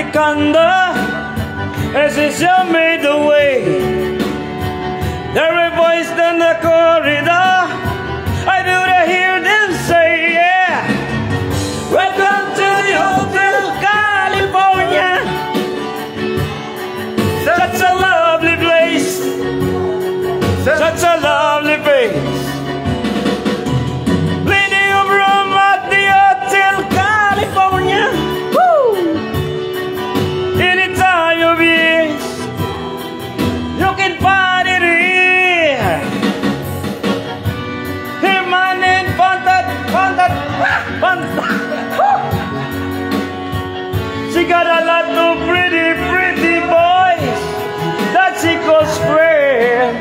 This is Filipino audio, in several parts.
the candle as the sun made the way. There were voices in the corridor, I do hear them say, yeah, welcome to the Hotel California. Such a lovely place, such a lovely place. Plenty of room at the Hotel California. Woo! Any time of year, you can find it here. Hear my name, Fantat. She got a lot of pretty boys that she calls friend.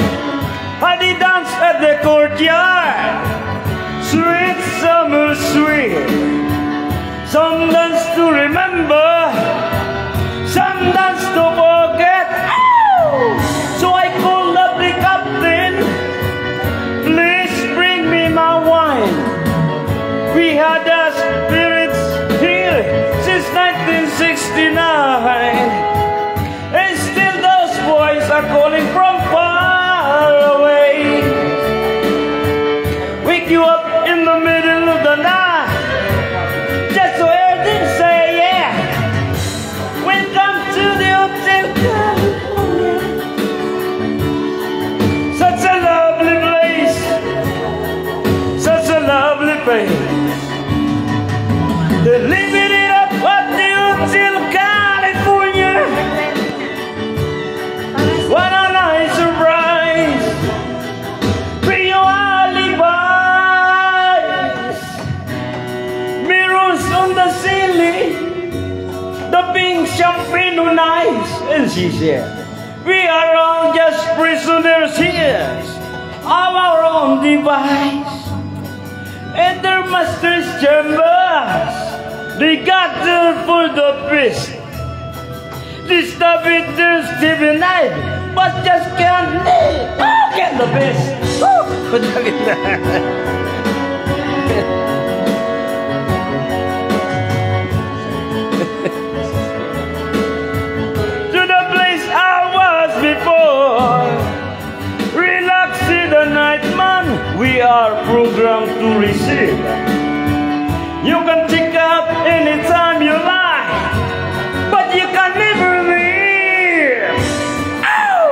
And they dance at the courtyard, sweet summer sweet. Some dance to remember, some dance to forget. Ow! So I called up the captain, please bring me my wine. We had our spirits here since 1969, and still those boys are calling from far away. Wake you up in the middle of the night just to hear them say, yeah, welcome to the Hotel California. Such a lovely place, such a lovely place. They're living it up at the Hotel California. What a nice surprise. Bring your alibis. Mirrors on the ceiling, the pink champagne on ice. And she said, we are all just prisoners here of our own device. And their master's chambers, they got there for the best. They stop it, there's Stevie Knight, but just can't live. Oh, get the best. Oh, to the place I was before. Relax in the night, man. We are programmed to receive. You can check out anytime you like, but you can never leave. Ow!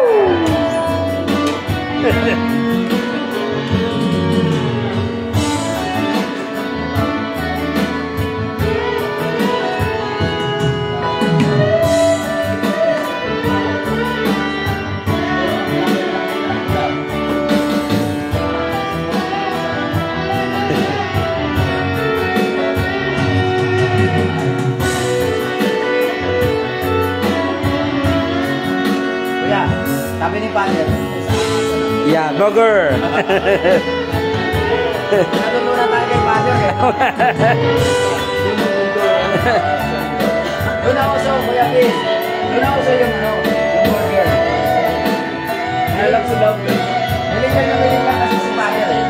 Sabi ni Father. Yeah, burger. Natutunan tayo kay Father eh. Doon ako sa Kuya Pis. Doon ako sa yung burger. Nalak sa love. Nalikan kasi si Father eh.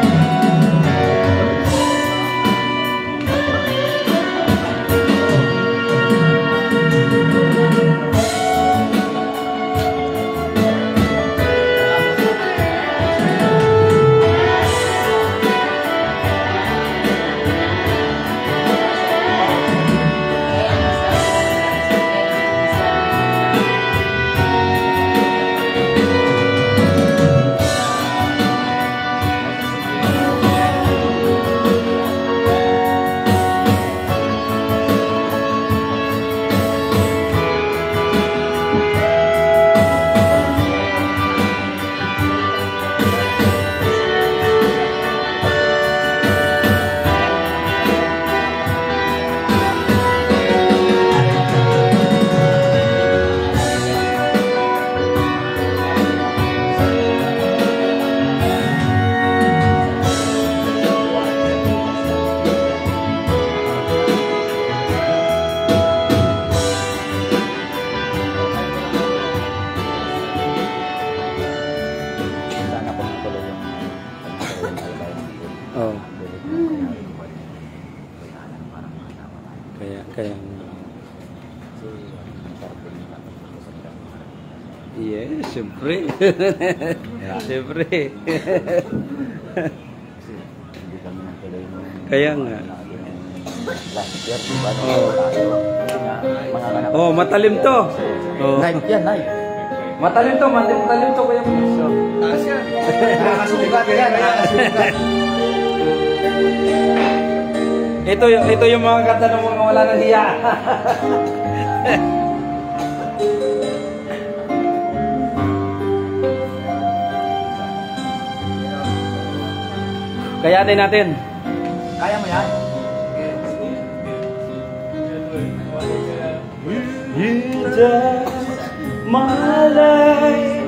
Kaya Siyempre. Siyempre. Hindi kami natuloy mo. Kaya nga. Last year, diba? Oh. Mga ganap. Oh, matalim to. Oh. Knife yan, knife. Matalim to, matalim to kuya Prince. So. Taas yan. Nakakasugat yan, nakakasugat. Ito yung mga kanta ng mga wala ng hiya. Kayanin natin. Kaya mo yan? You touch my life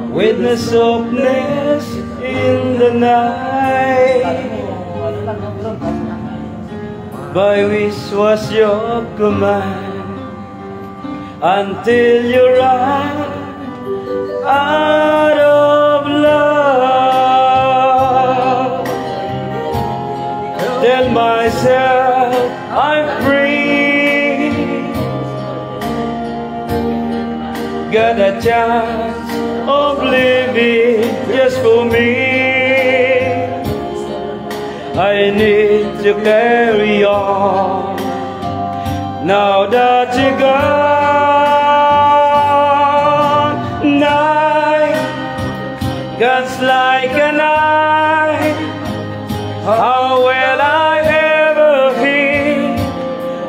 with the softness in the night. By which was your command until you ran out of love. Tell myself I'm free. Got a chance of living just for me. I need to carry on now that you're gone. Night cuts like a knife. How will I ever heal?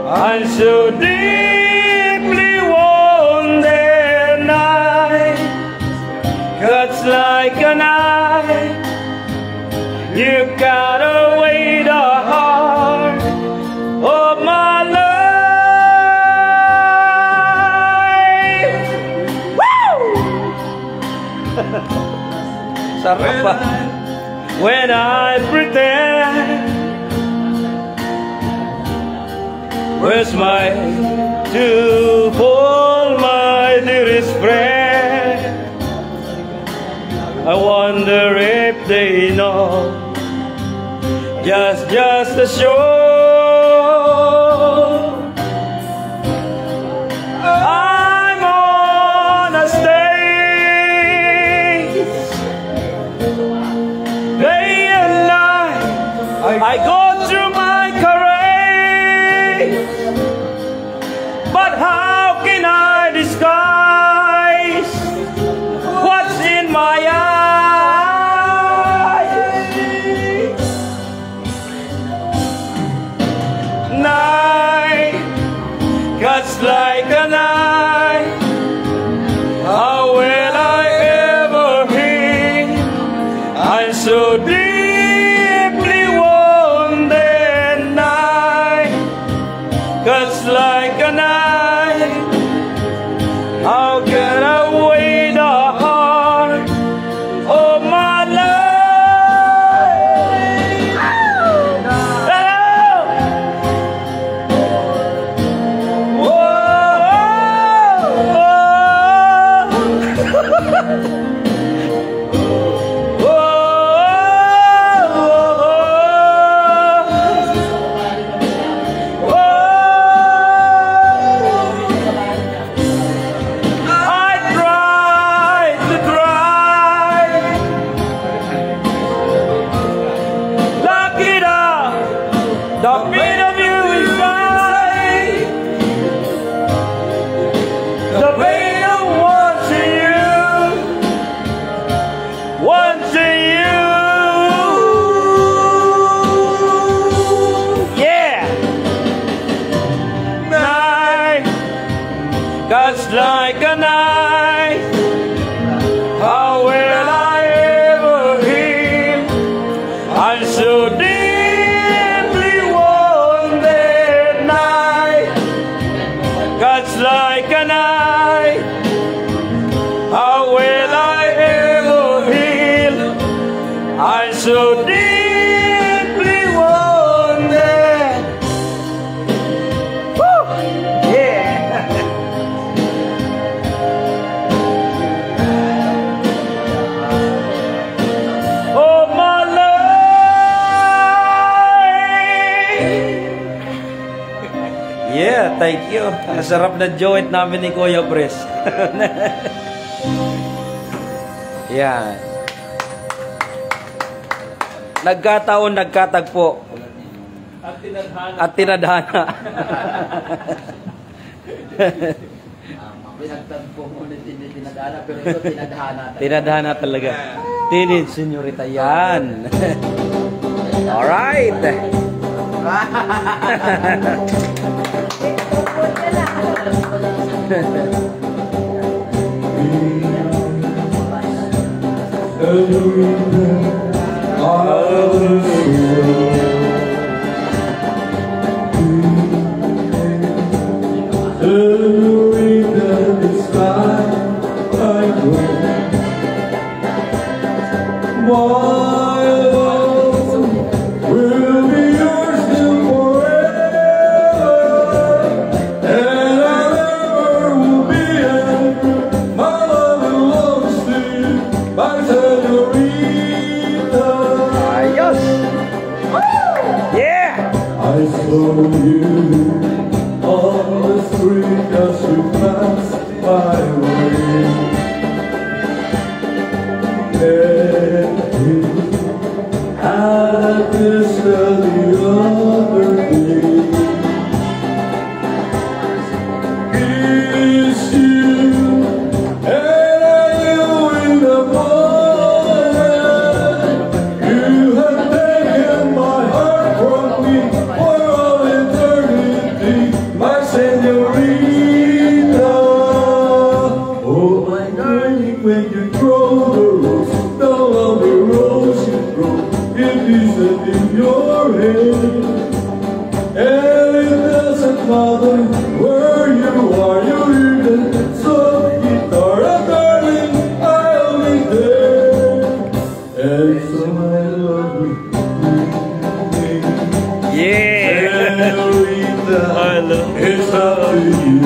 I'm so deeply wounded. Night cuts like a knife. You got away the heart of my life. Woo! Sarap pa. When I pretend, where's my to pull my dearest friend? I wonder if they know just a show. I'm on a stage, day and night. I go through my career, but how can I disguise what's in my eyes? Night cuts like a knife. How will I ever heal? I'm so deeply wounded. Night cuts like a knife. How can I weigh the heart of my life? The pain of you inside, the pain of wanting you, yeah. Night cuts like a knife. How will I ever heal? I'm so deep. Cuts like a knife. How will I ever heal? I'm so deeply wounded. Woo! Yeah. Oh, my life. Yeah. thank you. Ang sarap na joint namin ni Kuya Pres. Yan. Nagkataon, nagkatagpo. At tinadhana. Pinagtagpo mo na tinadhana, pero ito tinadhana. Tinadhana talaga. Tinid, senyorita. Yan. Alright. I saw you on the street as you passed my way. And you had this the other day. It's you, and I knew in the morning you had taken my heart from me. My señorita, oh my darling, when you grow the rose, down on the rose you grow, it isn't in your head, and it doesn't matter where you are, you're even so guitar, darling, I'll be there, and so I love you. Yeah. It's up to you.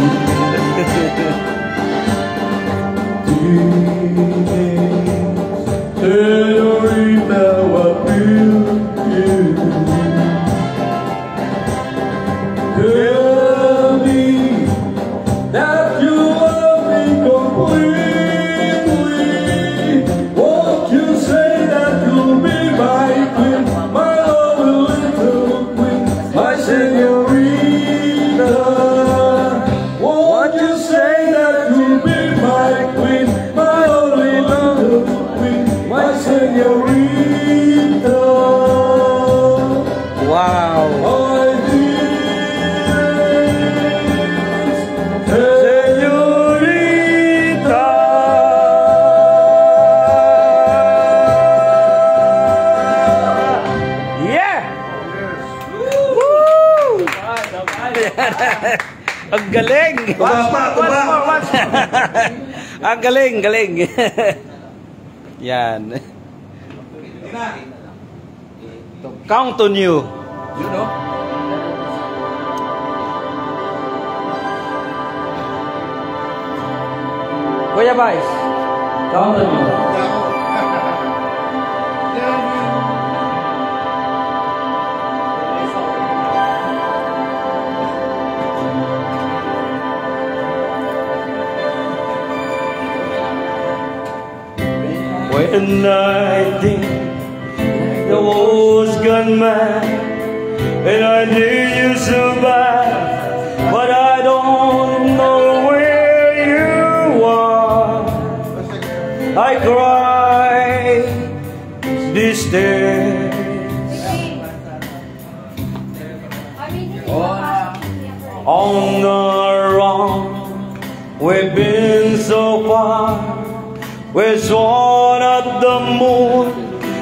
Señorita, what will you do? Tell me that you love me completely. Won't you say that you'll be my queen, my lovely little queen, my señorita? Won't you say that you'll be my queen, my only little queen, my señorita? Wow. My dearest señorita. Yeah. Woo! Ang galing! Ang galing, galing. Yan. Count on you. You know? Kuya Vice, count on you. When I think the war's gone mad, and I need you so bad, but I don't know where you are. I cry these days. On the run, we've been so far. We swan at the moon,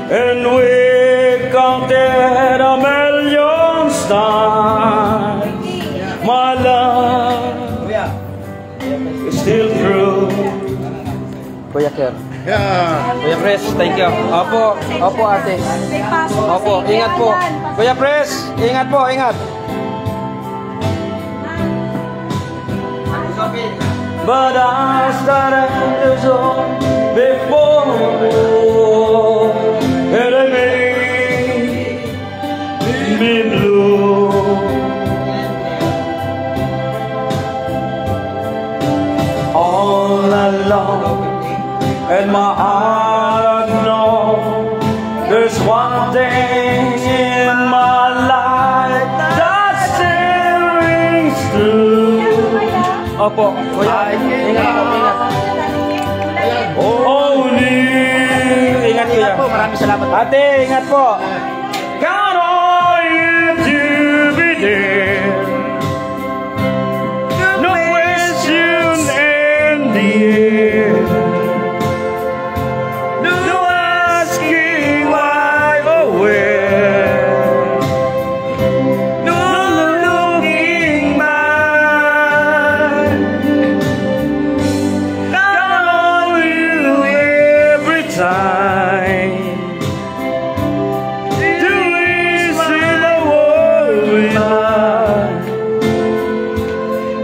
and we counted a million stars. My love is still true. Kuya Ker. Kuya Pres, thank you. Opo, opo ate. Opo, ingat po. Kuya Pres, ingat po, ingat. But I started to song before, and I made me blue. and my heart knows there's one thing in my life that still rings true. Opo, kuya, ingat po, ingat. Only, ingat kuya. Maraming salamat po. Ate, ingat po. Count on you to be there. No question in the air. No asking why or where. No looking back. Count on you every time. To easy the world we love.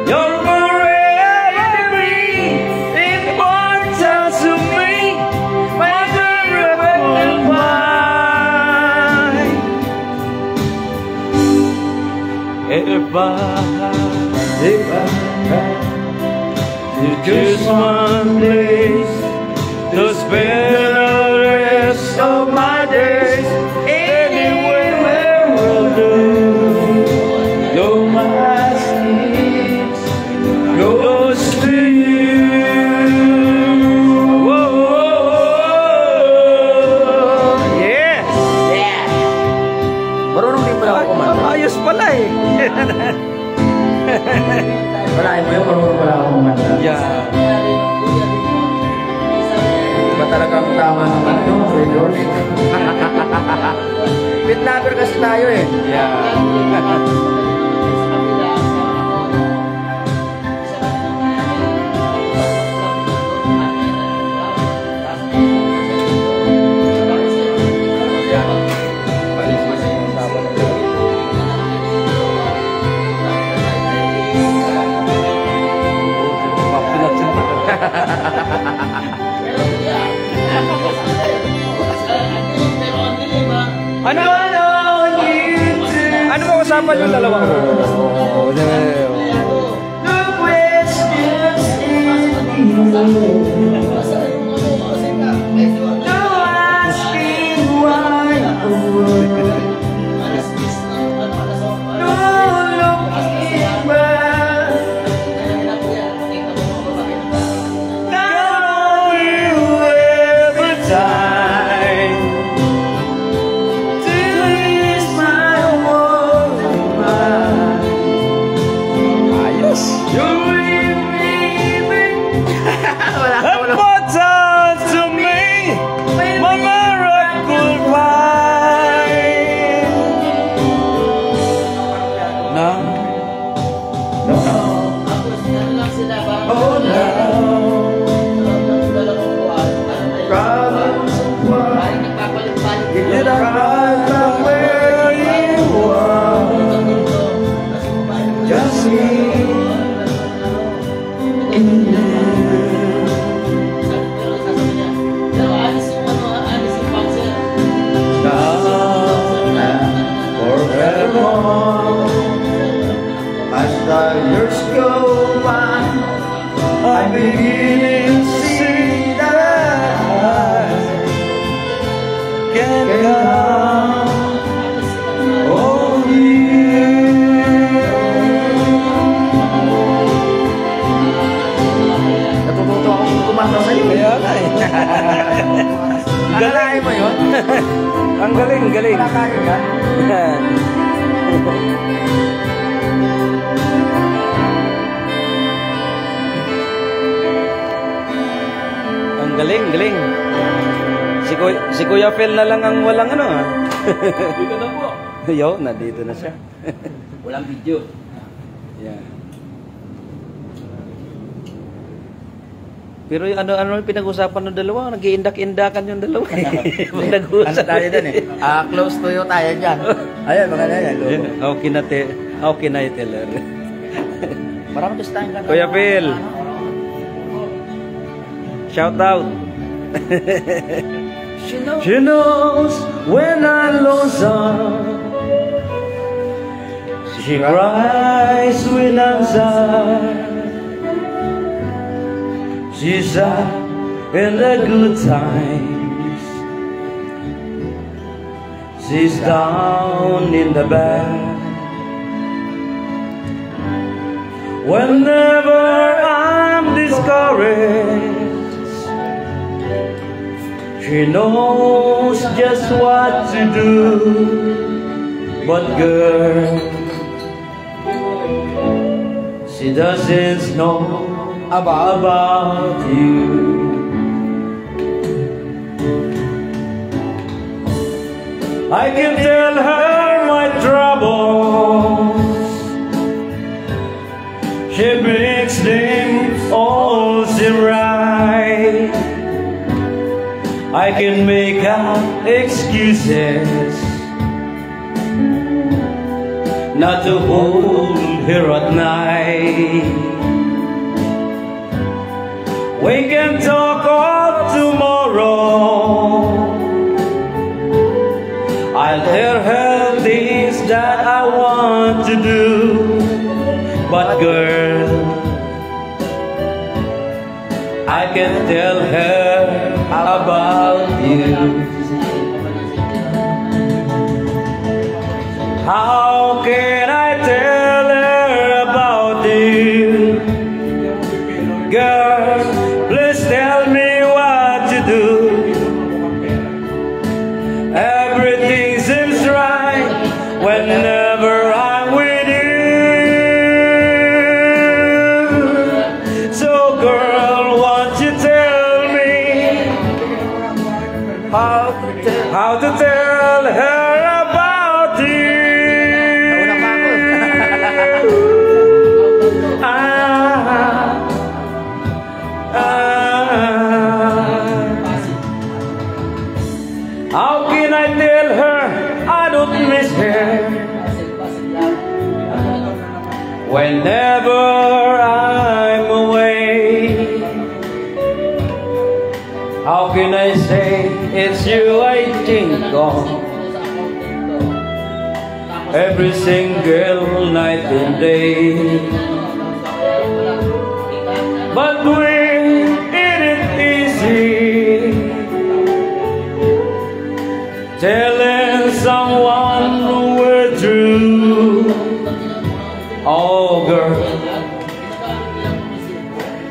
You're forever important to me. If I had to choose one place to spend the rest of my days, anywhere will do. Though my skin goes to you. Whoa, yes. Marunong din pala ako kumanta. Ayos pala eh. Wala, marunong pala ako kumanta. Yeah. Iba talaga ang tama naman ito, Sir George. Pit lover kasi tayo eh. Yeah. Ano mo usapan yung dalawa ko? As the years go by, I'm beginning to see that I can count on you. Natututo akong kumanta sa'yo. Kaya nga eh. Galing mo yun? Ang galing, galing. Nakakain ka? Ang galing, galing. Si Kuya Phil na lang ang walang ano ha. Dito na po. Yo, nandito na siya. Walang video. Yeah. Pero yung ano pinag-usapan ng dalawa, nag-iindak-indakan yung dalawa. Ano tayo dyan eh? Close to you tayo dyan. Ayun, mga na yan. Okay na iteler. Marami gusto tayong gano'n. Kuya Phil. Shout out. She knows when I lose her. She cries when I'm sad. She's a in the good times. She's down in the bad. Whenever I'm discouraged, she knows just what to do. But girl, she doesn't know about you. I can tell her my troubles, she makes them all seem right. I can make up excuses not to hold her at night. We can talk of tomorrow. I'll tell her things that I want to do. But girl, I can tell her about you. How can I tell her about you? Girl, please tell me what to do. Everything seems right whenever I'm with you. So girl, won't you tell me how to tell her about you? How can I tell her I don't miss her whenever I'm away? How can I say it's you I think of every single night and day? But we ain't it easy telling someone we're true. Oh girl,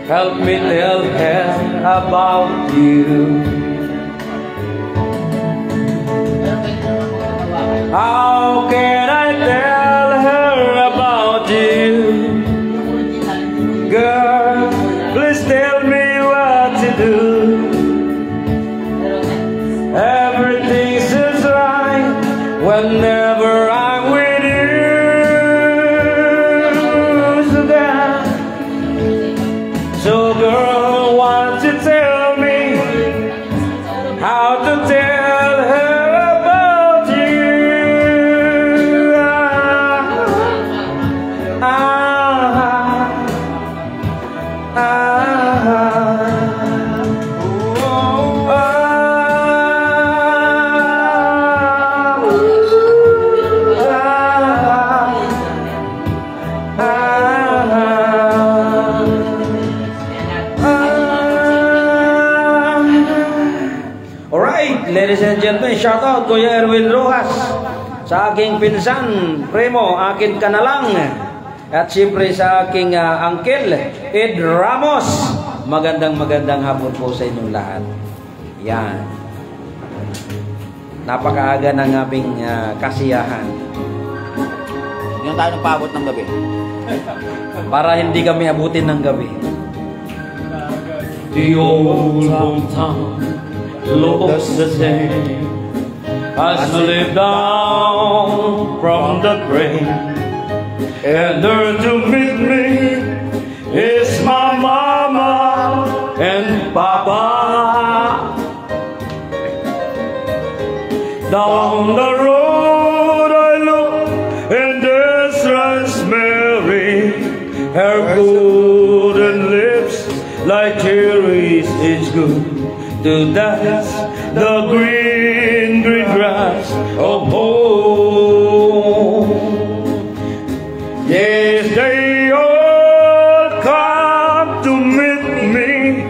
help me tell her about you. How can I tell her about you? Girl, please tell me what to do. Everything seems right whenever I'm with you. So girl, won't you tell me how to tell her about you? Alright, ladies and gentlemen, shout out Kuya Erwin Rojas sa aking pinsan, Primo, akin ka na lang. At siyempre sa aking uncle, Ed Ramos. Magandang hapon po sa inyong lahat. Yan. Napakaaga ng aming kasiyahan. Yung tayo nagpaabot ng gabi. Para hindi kami abutin ng gabi. The old hometown looks the same as we live down from the grave. And there to meet me is my mama and papa. Down the road I look and there's Rosemary. Her golden lips like cherries, it's good to dance the green grass of home. Yes, they all come to meet me.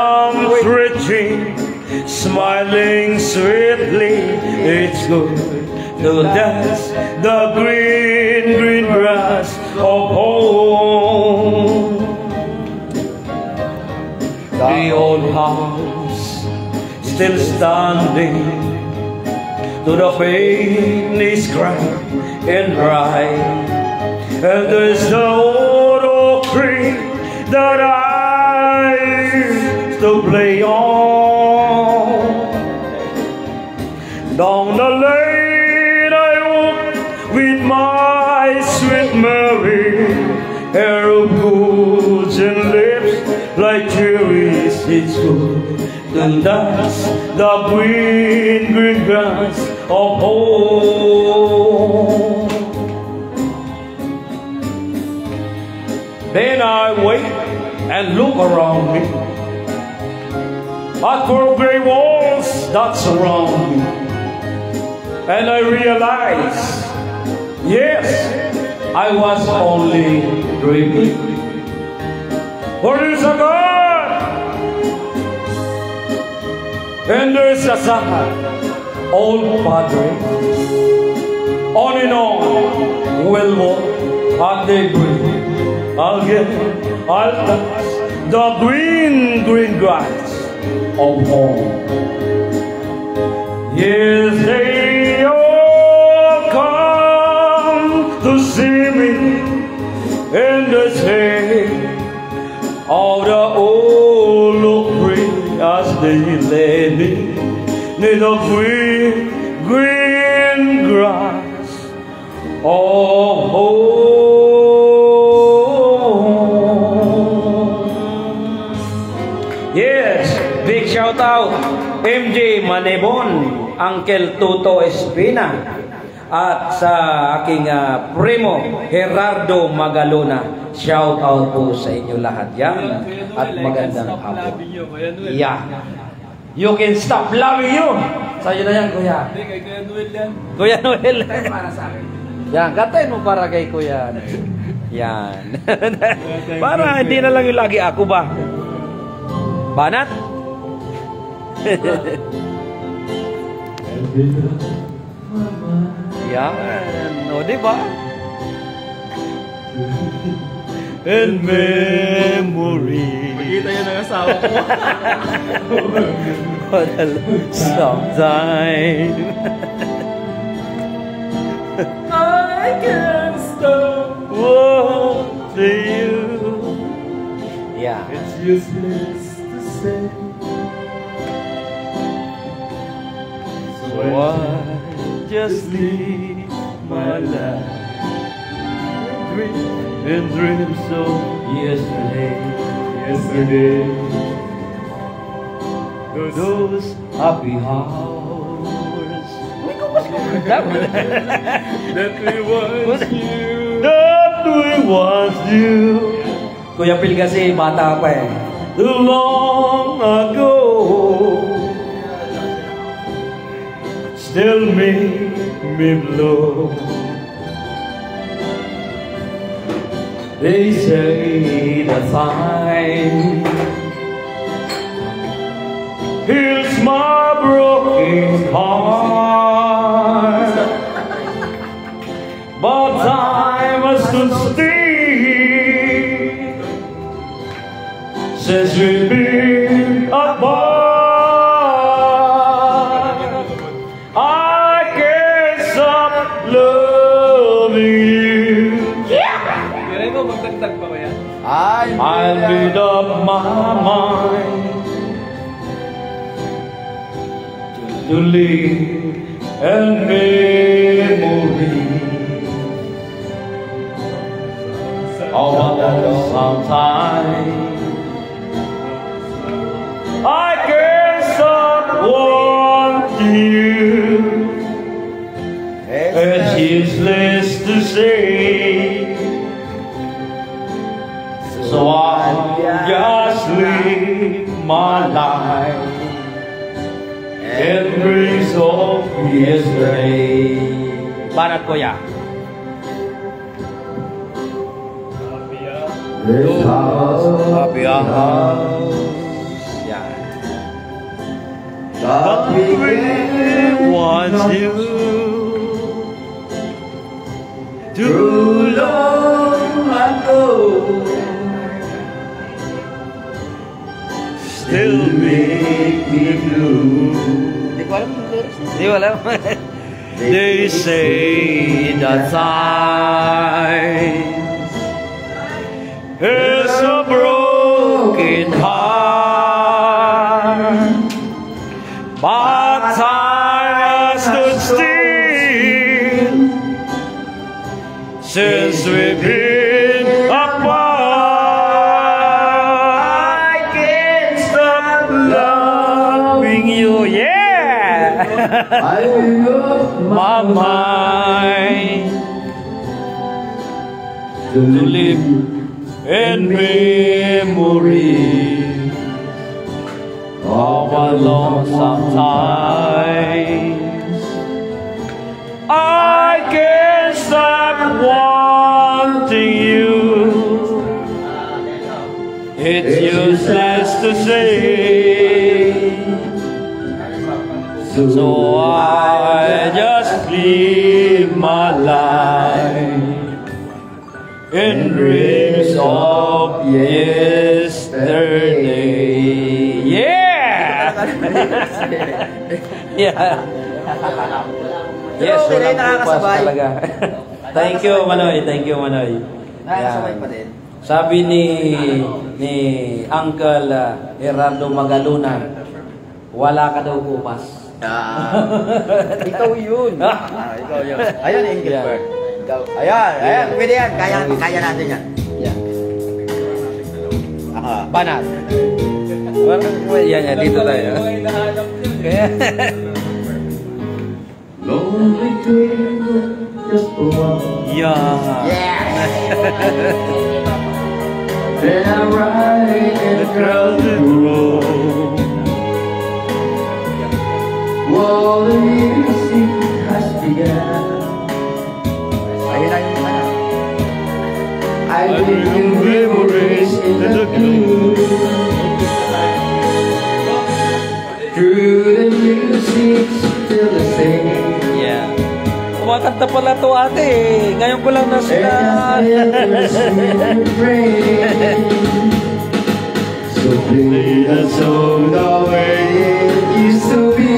comes reaching, smiling sweetly. It's good to dance the green, green grass of home. The old house still standing, to the faintest crack and bright. And there's the old oak tree that I used to play on. Down the lane I walk with my sweet Mary, hair of gold and lips like cherries. It's good to dance the green, green grass of home. Then I wait and look around me at four gray walls that surround me, and I realize, yes, I was only dreaming. For there's a God, and there's a sad old padre. On and on we'll walk at daybreak. I'll touch the green, green grass of home. Yes, they all come to see me, and they say, all the old oak tree as they lay me near the green, green grass of home. Yes, big shout out MJ Manebon, Uncle Tuto Espina, at sa aking primo Gerardo Magalona. Shout out po sa inyo lahat yan at magandang hapon. Yeah. You can stop loving you. Sa'yo na yan, kuya. Kay Kuya Noel yan. Kuya Noel. Para sa akin. Yan, katayin mo para kay kuya. Yan. Para hindi na lang yung lagi ako ba? Banat? Yan. O, diba? And memory. Magkita yun ang asawa ko. Sometime I can't stop wanting you. Yeah. It's useless to say. So I just leave my life and dreams of yesterday. Those happy hours That we once knew. that we once knew. Kuya Phil kasi bata pa eh. Too long ago, still make me blow. They say the time heals my broken heart, but time has stood still since we've been apart. I can't stop loving you. Kaya mo, magdagdag pa ba yan? I made up my mind to live in memory of sometime. I can't stop wanting you. It's useless to say, so I just live my life and dreams of yesterday. Banat ko ya. This house, Happy house. Yeah. God began wants you too long ago. Still make me blue. Hindi ko alam yung lyrics niya. Di wala. They say that time is a broken heart, but time has stood still since we've been apart. I can't stop loving you, yeah. I love My mind to live in memory of a lonesome times. I can't stop wanting you. It's useless to say, so I just live my life in dreams of yesterday. Yeah! Yeah. Yes, Pero walang nakakasabay. bukas talaga. Thank you, Manoy. Thank you, Manoy. Nakakasabay Yan. pa din. Sabi ni Uncle Gerardo Magaluna, wala ka daw bukas. Ikaw yun. Ikaw yun. Ayun, English Yeah. word. Ikaw. Ayan. Pwede yan. Kaya natin yan. Yeah. Banat. Yan, dito tayo. Kaya, lonely twinkle just for one. yeah. Then I ride in The the crowded road. While the music has begun, Ayun lang yung ano. I bring you memories in the blue. Through the music, still the same. Yeah. Kumakanta pala to ate eh. Ngayon ko lang na sila. So play the song the way it used to be.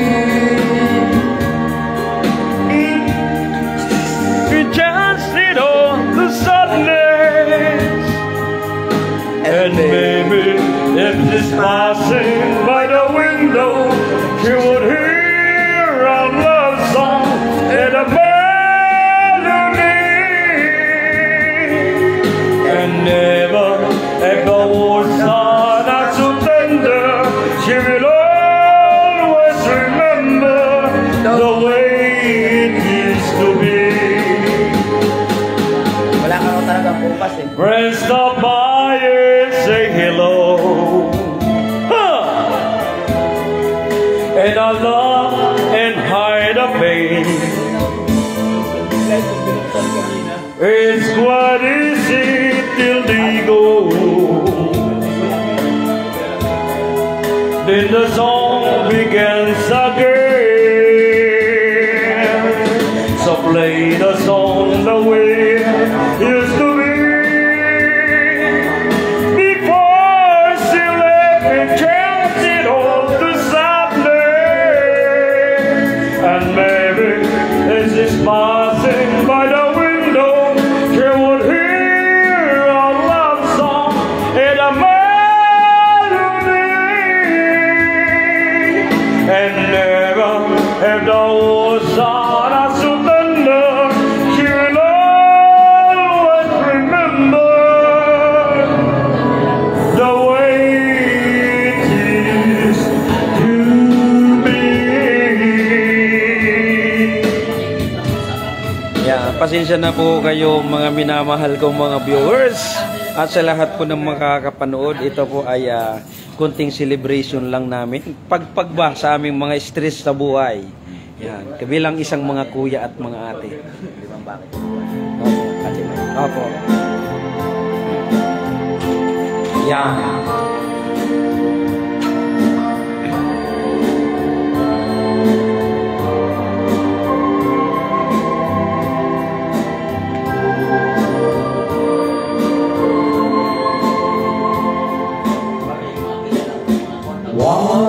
We just sit on the sadness, and maybe if she's passing by the window, she would hear our love song and a melody, and never echoes on us so tender. She will always remember the way it used to be. Wala ka raw talagang bukas eh. Friends stop by and say hello. Huh. And I love and hide the pain. It's quite easy till they go. Then the song begins again. So play the song the way it used to be. Before she left me chanted all the sadness. And maybe as she's passing by the window, she would hear our love song in a melody. And never have the ocean as to thunder, she will always remember the way it used to be. Yeah, pasensya na po kayo mga minamahal kong mga viewers at sa lahat po ng makakapanood. Ito po ay kunting celebration lang namin. Pagpagba sa aming mga stress sa buhay. Yan, kabilang isang mga kuya at mga ate. Limang bakit? Opo. Yan.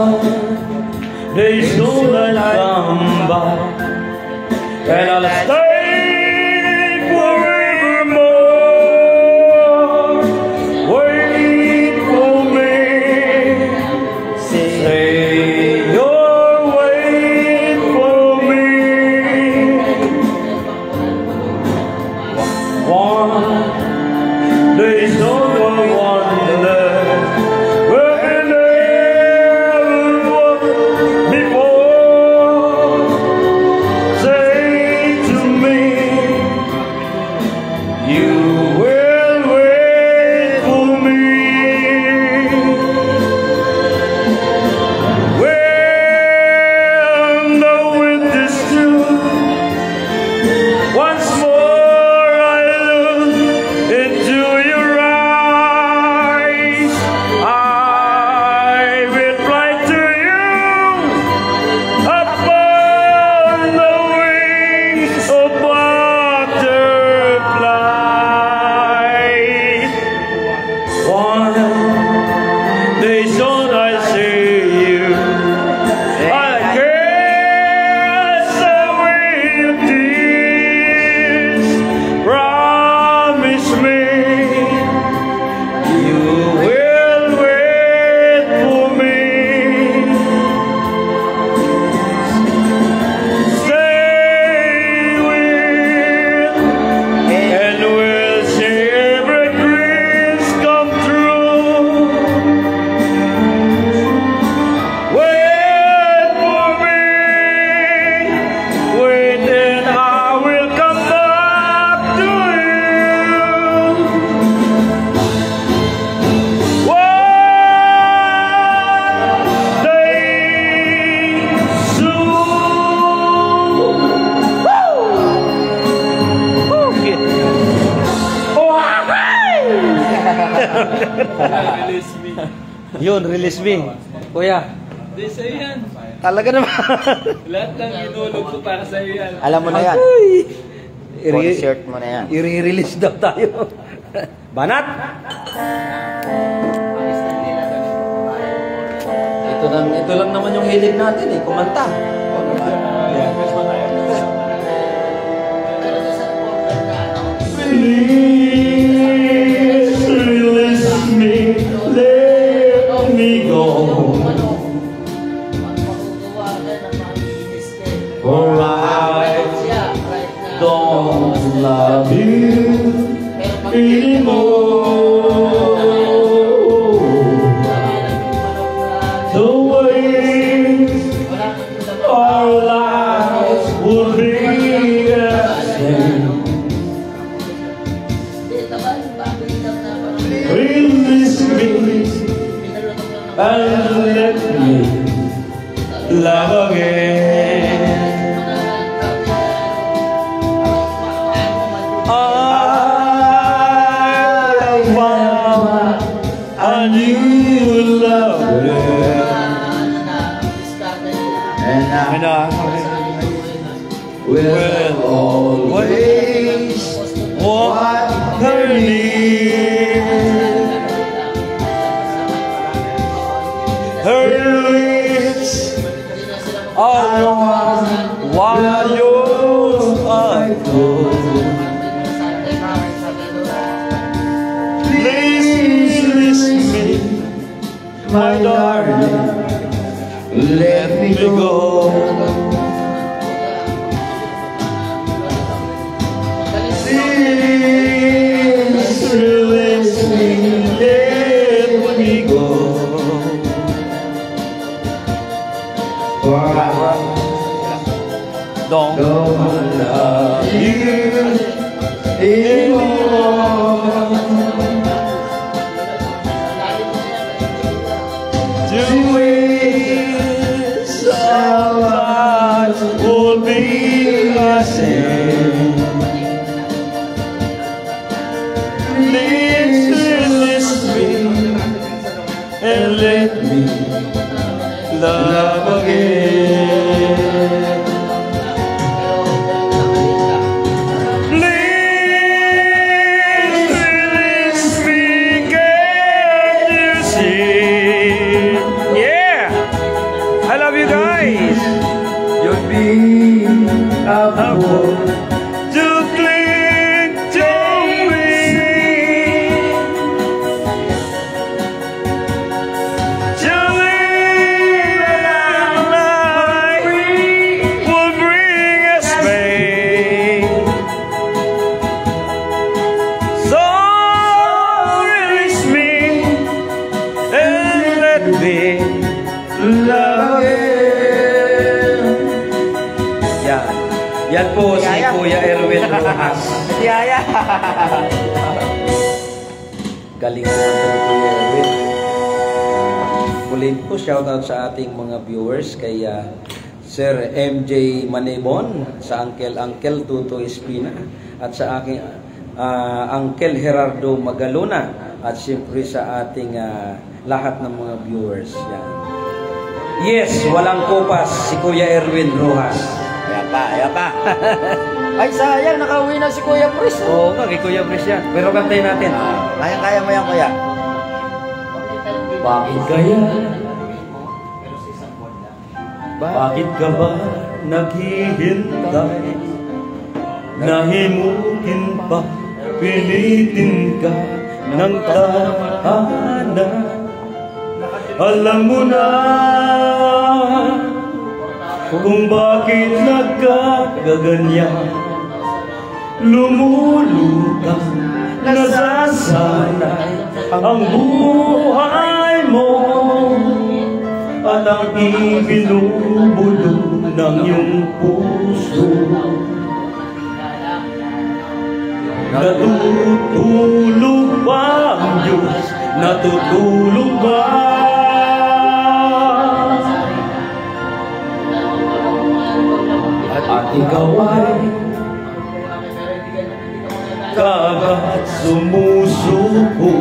one day soon I'll come back, and I'll stay forevermore. Wait for me, say you'll wait for me. One day soon I'll wonder where we never was before. Say to me, you will wait for me. Well, knowing this too, once more I look into your eyes. I will fly to you upon the wings of butterflies. One day soon I'll see you. I'll kiss away your tears. Promise me you will wait for me. Stay with, and we'll see every dreams come true. Wait for me, wait, and I will come back to you. One day soon. Woo! Okay. Release me. Yun, release me. Kuya, Hindi, sa'yo yan. talaga naman. Lahat ng inulog ko para sa'yo yan. Alam mo na yan. Ay, Concert mo na yan. i-release daw tayo. Banat! Ito lang naman yung hilig natin eh, kumanta. Please release me, let me go. For I don't love you anymore. The ways our lives would be the same. Release me and let me love again. I want a new love, and I will always want her near. Her lips are warm while yours are cold. Please listen me, my darling, let me go. Please release me, let me go. For I don't love you anymore. To waste our lives would be a sin. Please release me and let me love again. Please release me, can't you see? Yeah. you guys. You'd be a fool To cling to me. To live a life will bring us pain. So release me and let me love you. Yan. Yan po si Yaya. Kuya Erwin Rojas. Yaya. Galing po kanta ni Kuya Erwin. Muli po shoutout sa ating mga viewers kay Sir MJ Manebon, sa Uncle Tuto Espina, at sa aking Uncle Gerardo Magalona, at siyempre sa ating lahat ng mga viewers. Yan. Yes, walang kopas si Kuya Erwin Rojas. Yapa. Ay, sayang. Nakauwi na si Kuya Pris. Oo nga, kay Kuya Pris yan. Pero kantayin natin. Kaya mo yan, Kuya. Bakit kaya? Bakit ka ba naghihintay? Nahimukin pa, pilitin ka ng tahana. Alam mo na kung bakit nagkakaganyan. Lumulutang, nasasanay ang buhay mo, at ang ibinubulong ng iyong puso. Natutulog ba ang Diyos? Natutulog ba? At ikaw ay kagat sumusuko,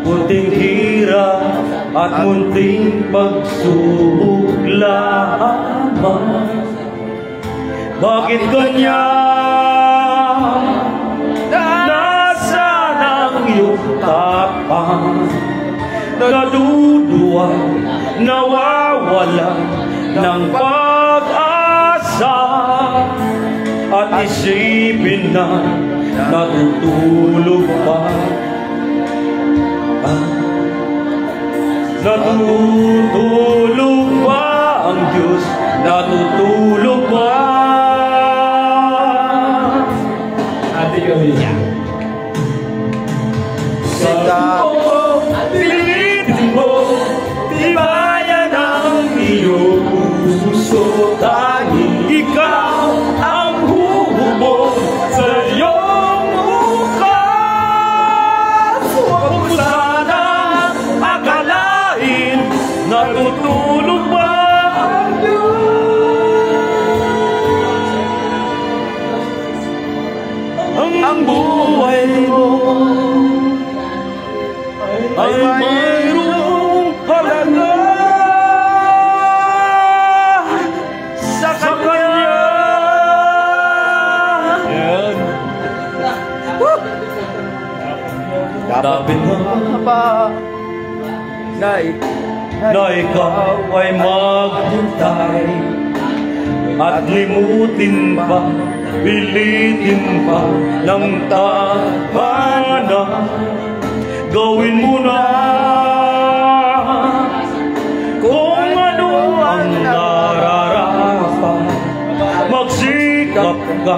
puting hirap at munting pagsubok lamang. Bakit ganyan? Nasaan ang iyong tapang? Naduduwa, nawawala ng pag-asa, at isipin na natutulog pa. Natutulog ba ang Diyos? Natutulog ba? Ate kami. Sabi ko, pilitin mo, tibayan ang iyong puso. Tanging ikaw ang huhubog sa iyong bukas. Huwag mo sanang akalain, natutulog ba ang Diyos? Ang buhay mo ay mayroong halaga sa Kanya. Yan. Dapat Ba? na ikaw ay maghintay at limutin pa, pilitin pa ng tadhana. Gawin mo na kung ano ang nararapat. Magsikap ka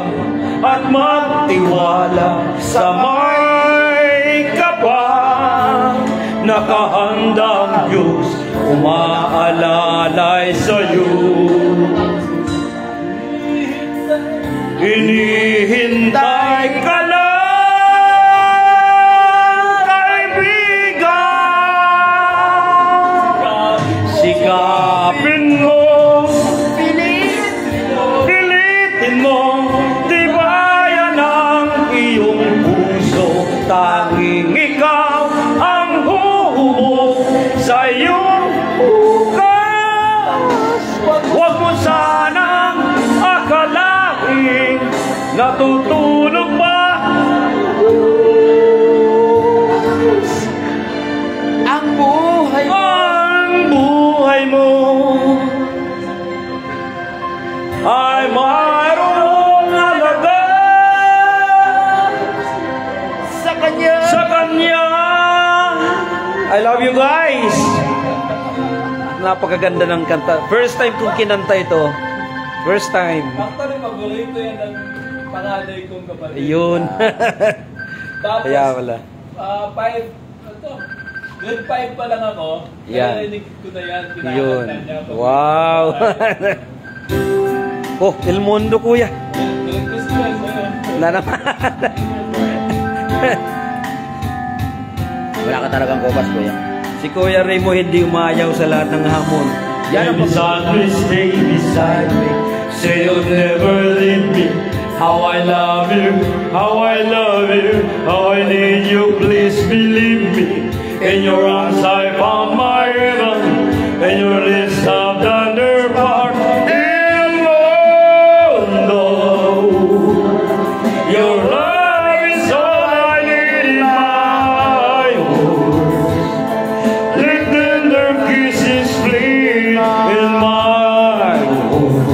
at magtiwala sa may kapal. Nakahanda ang Diyos, umaalalay sa'yo. Hinihintay ka lang, kaibigan. Sikapin mo, pilitin mo, tibayan ang iyong puso. Tanging ikaw ang huhubog sa iyong bukas. Huwag mo sanang akalain, natutulog ba Ang buhay mo. ang buhay mo? I love you guys! Napakaganda ng kanta. First time kong kinanta ito. First time. Actually, paborito yan ng panganay kong kapatid. Yun. Tapos, Kaya wala. Grade 5 pa lang ako. Yan. Narinig ko na yan. Yun. Kinakanta niya. Wow. Oh, El Mundo, kuya. Grade ko sila sa'yo. Wala naman. Wala ka talagang kubas, kuya. Si Kuya Remo hindi umayaw sa lahat ng hamon. Yan ang Stay beside me. Say you'll never leave me. How I love you, how I love you, how I need you, please believe me. In your arms I found my heaven, and your lips have done their part. In Mundo, your love is all I need in my world. Let tender kisses flee in my world.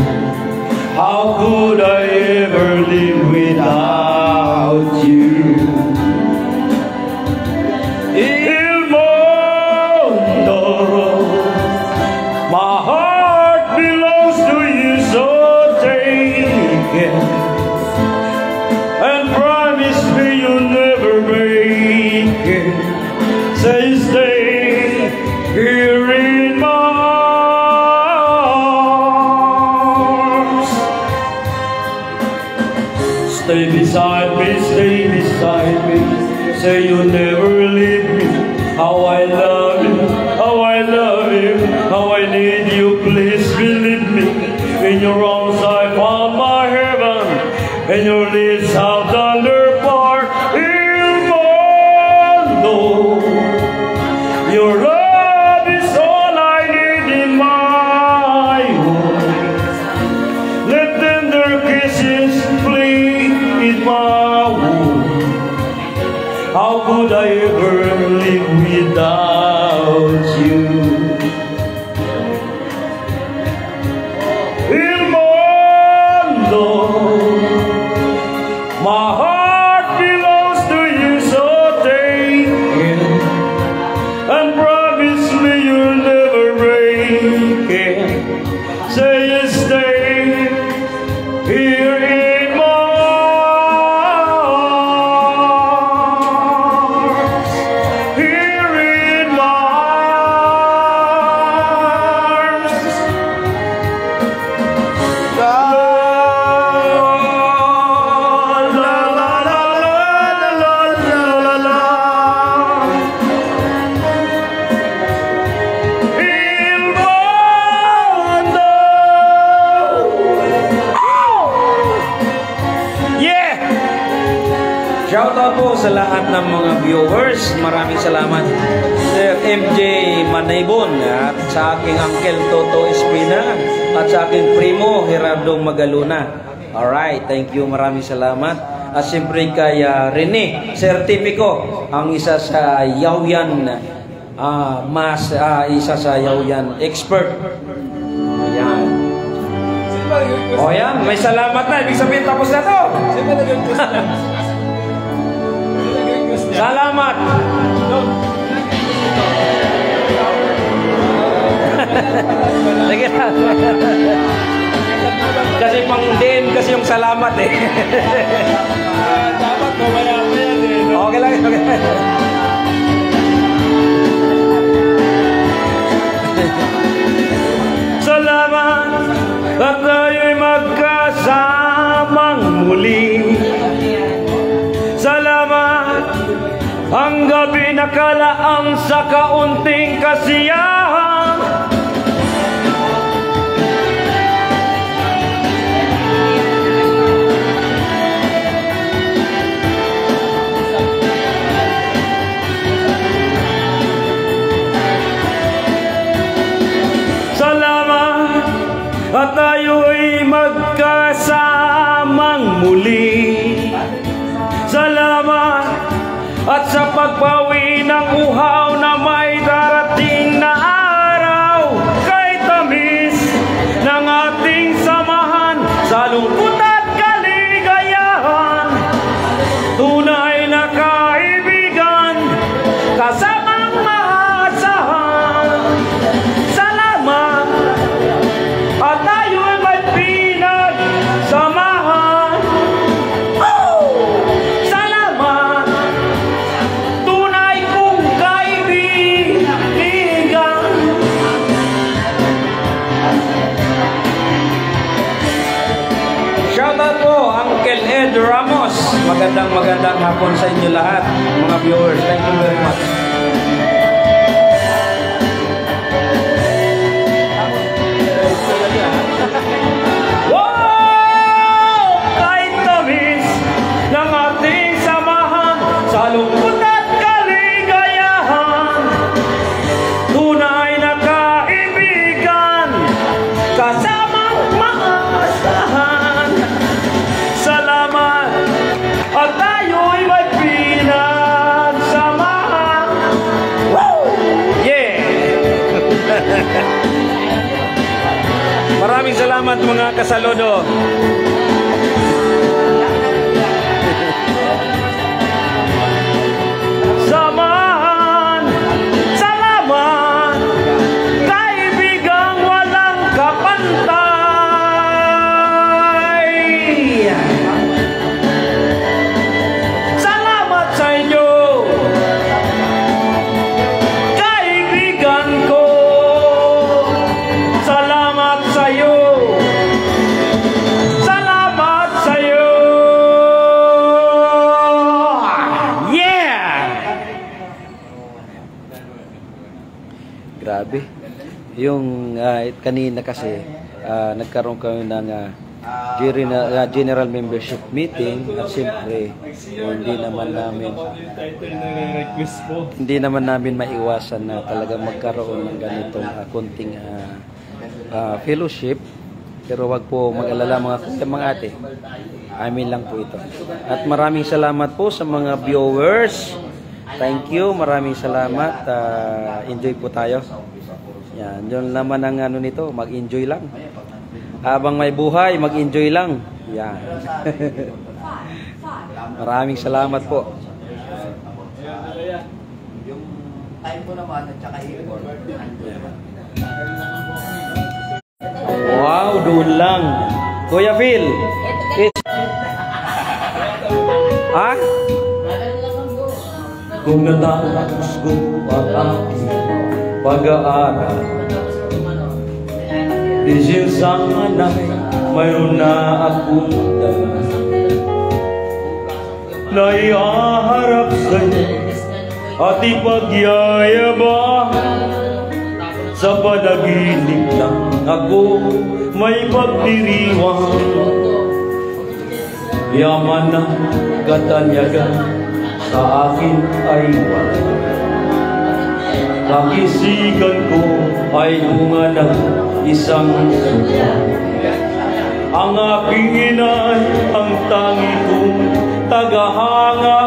How could I ever live without you? Il Mundo, my heart belongs to you, so take it and promise me you'll never break it. Say stay here in my arms. Stay beside me, stay beside me. Say you'll never leave me. How I love you, how I love you, how I need you, please believe me. In your arms I found my heaven, and your lips have done their part. Il Mundo, your love is all I need in my world. Let tender kisses flee in my wound. How could I ever live without you? Il Mundo, my heart belongs to you, so take it and promise me you'll never break it. Say you stay here in my arms, here in my arms. La la la la la la la la. Il Mundo. Yeah! Shoutout po sa lahat ng mga viewers. Maraming salamat. Sir MJ Manaybon at sa aking Uncle Toto Espina at sa aking primo Gerardo Magaluna. Alright, thank you. Maraming salamat. At siyempre kay Rene Certifico, ang isa sa Yawian isa sa Yawian expert. Ayan. Sino ba nag-request? O yan, may salamat na. Ibig sabihin tapos na to. Sino ba nag-request niya? Sino nag-request niya? Salamat. Sige na. Kasi pang din kasi yung salamat eh. Dapat mamaya pa yan eh. No? Okay lang, okay lang. Salamat at tayo'y magkasamang muli. Salamat ang gabi nakalaang sa kaunting kasiyahan. Salamat at tayo'y magkasamang muli. Salamat at sa pagbawi ng uhaw na may darating na araw, kay tamis ng ating samahan sa lungkot at kaligayahan. Tunay na kaibigan, kasamang mahal. magandang hapon sa inyo lahat, mga viewers. Thank you very much. Wow! Kahit tamis ng ating samahan sa lungkot at kaligayahan, tunay na kaibigan, kasamang maasahan. Salamat at tayo'y may pinagsamahan. Woo! Yeah! Maraming salamat mga kasaludo. Samahan, salamat, kaibigang walang kapantay. Salamat sa inyo, kaibigan ko. Salamat sa iyo. Salamat sa iyo. Yeah! Grabe. Yung kanina kasi nagkaroon kami ng general membership meeting at siyempre hindi naman namin maiwasan na talaga magkaroon ng ganitong konting fellowship. Pero wag po mag-alala mga ate. Amin lang po ito. At maraming salamat po sa mga viewers. Thank you. Maraming salamat. Enjoy po tayo. Yan. Yun naman ang ano nito. Mag-enjoy lang. Habang may buhay, mag-enjoy lang. Yan. Maraming salamat po. Yung time ko naman at saka import. Wow, doon lang. Kuya Phil. Ha? Kung natapos ko ang aking pag-aaral, dahil sana'y mayroon na akong dala na ihaharap sa'yo at ipagyayabang. Sa panaginip lang ako may pagdiriwang, yaman na katanyagan sa akin ay wala. Kakisigan ko ay bunga ng isang suka. Ang aking inay ang tangi kong tagahanga.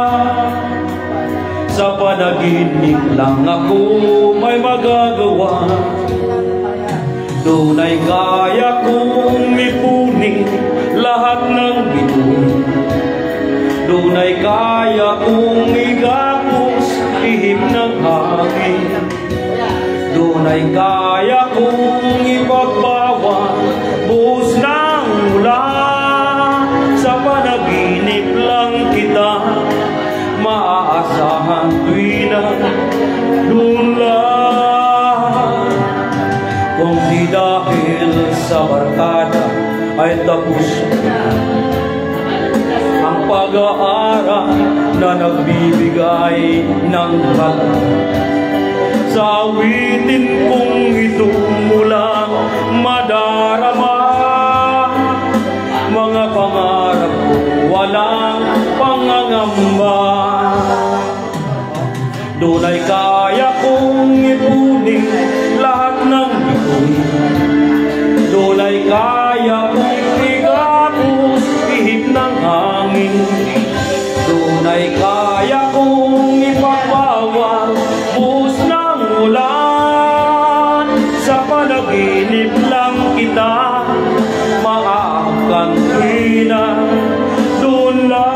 Sa panaginip lang ako may magagawa. Doon ay kaya kong ipunin lahat ng bituin. Doon ay kaya kong igapos ihip ng hangin. Doon ay kaya kong ipagbawa buhos ng ulan. Sa panaginip lang kita maaasahan tuwi na doon lang. Kung di dahil sa barkada ay tapos ang pag-aaral na nagbibigay ng kalan. Sa awitin kong ito mulang madarama, mga pangarap ko walang pangangamba. Doon ay kaya kong ipunin lahat ng bituin. Doon ay kaya kong igapos ihip ng hangin. Doon ay kaya kong ipagbawa buhos ng ulan. Sa panaginip lang kita maaakan tuwina. Doon lang.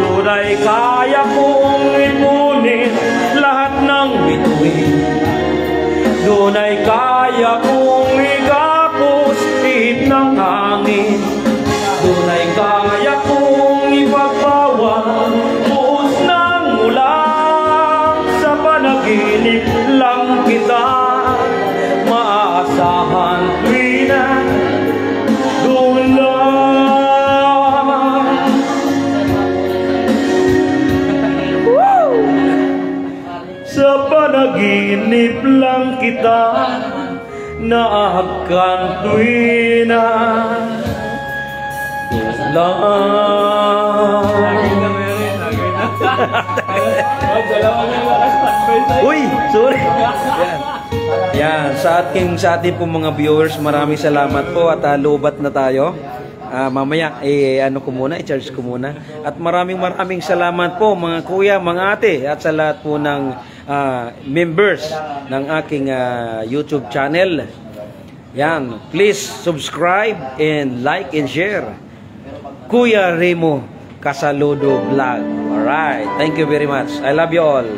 Doon ay kaya kong ipunin lahat ng bituin. Doon ay kaya kong igapos ihip ng hangin. Doon ay kaya kong ipagbawa buhos ng ulan. Sa panaginip lang kita maaasahan tuwina. Doon lang. Sanib lang kita naakan tuwina Uy, sorry. Yan, sa ating po mga viewers, maraming salamat po at lubat na tayo. Mamaya ano ko muna, i-charge ko muna. At maraming salamat po mga kuya, mga ate at sa lahat po ng members ng aking YouTube channel. Yan, please subscribe and like and share. Kuya Remo Casaludo Vlog. Alright, thank you very much. I love you all.